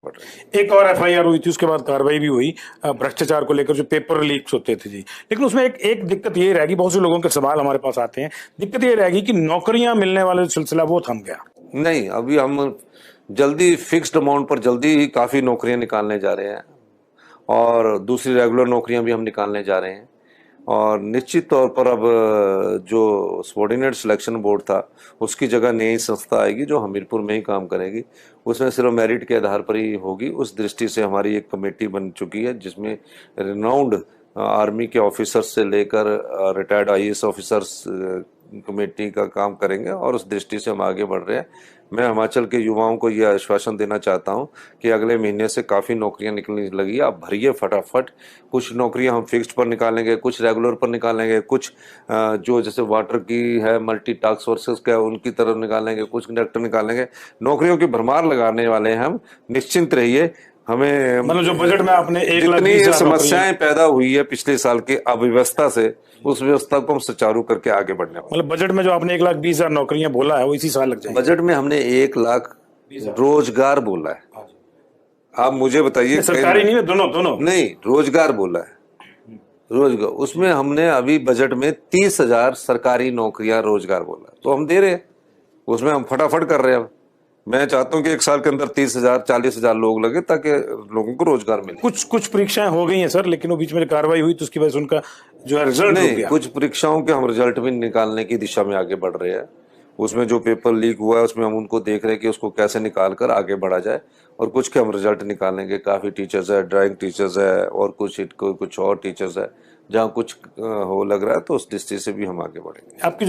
बढ़ रही है। एक और एफआईआर हुई थी, उसके बाद कार्रवाई भी हुई भ्रष्टाचार को लेकर, जो पेपर लीक्स होते थे जी। लेकिन उसमें एक एक दिक्कत ये रहेगी, बहुत से लोगों के सवाल हमारे पास आते हैं, दिक्कत ये रहेगी कि नौकरियां मिलने वाला सिलसिला वो थम गया। नहीं, अभी हम जल्दी फिक्स्ड अमाउंट पर जल्दी ही काफ़ी नौकरियां निकालने जा रहे हैं और दूसरी रेगुलर नौकरियां भी हम निकालने जा रहे हैं। और निश्चित तौर पर अब जो सबॉर्डिनेट सिलेक्शन बोर्ड था उसकी जगह नई संस्था आएगी जो हमीरपुर में ही काम करेगी। उसमें सिर्फ मेरिट के आधार पर ही होगी। उस दृष्टि से हमारी एक कमेटी बन चुकी है जिसमें रिनाउंड आर्मी के ऑफिसर्स से लेकर रिटायर्ड आईएएस ऑफिसर्स कमेटी का काम करेंगे और उस दृष्टि से हम आगे बढ़ रहे हैं। मैं हिमाचल के युवाओं को यह आश्वासन देना चाहता हूं कि अगले महीने से काफ़ी नौकरियां निकलने लगी, आप भरिए फटाफट। कुछ नौकरियां हम फिक्स्ड पर निकालेंगे, कुछ रेगुलर पर निकालेंगे, कुछ जो जैसे वाटर की है मल्टी टास्क फोर्सेस का उनकी तरफ निकालेंगे, कुछ कंडक्टर निकालेंगे। नौकरियों की भरमार लगाने वाले हैं हम, निश्चिंत रहिए। हमें मतलब जो बजट में आपने 1,20,000 जितनी समस्याएं पैदा हुई है पिछले साल की अव्यवस्था से, उस व्यवस्था को हम सुचारू करके आगे बढ़ने वाले। मतलब बजट में जो आपने 1,20,000 नौकरियां बोला है वो इसी साल लग जाएगी। बजट में हमने 1,00,000 रोजगार बोला है। आप मुझे बताइए, सरकारी नहीं है, दोनों दोनों नहीं, रोजगार बोला है, रोजगार। उसमें हमने अभी बजट में 30,000 सरकारी नौकरियां रोजगार बोला है, तो हम दे रहे हैं, उसमें हम फटाफट कर रहे हैं। मैं चाहता हूं कि एक साल के अंदर 30,000 40,000 लोग लगे ताकि लोगों को रोजगार मिले। कुछ परीक्षाएं हो गई हैं सर, लेकिन वो बीच में कार्रवाई हुई तो उसकी वजह से उनका जो है रिजल्ट रुक नहीं, गया। कुछ परीक्षाओं के हम रिजल्ट भी निकालने की दिशा में आगे बढ़ रहे हैं। उसमें जो पेपर लीक हुआ है उसमें हम उनको देख रहे हैं कि उसको कैसे निकाल कर आगे बढ़ा जाए, और कुछ के हम रिजल्ट निकालेंगे। काफ़ी टीचर्स है, ड्राइंग टीचर्स है और कुछ और टीचर्स है, जहाँ कुछ हो लग रहा है तो उस दृष्टि से भी हम आगे बढ़ेंगे। आपकी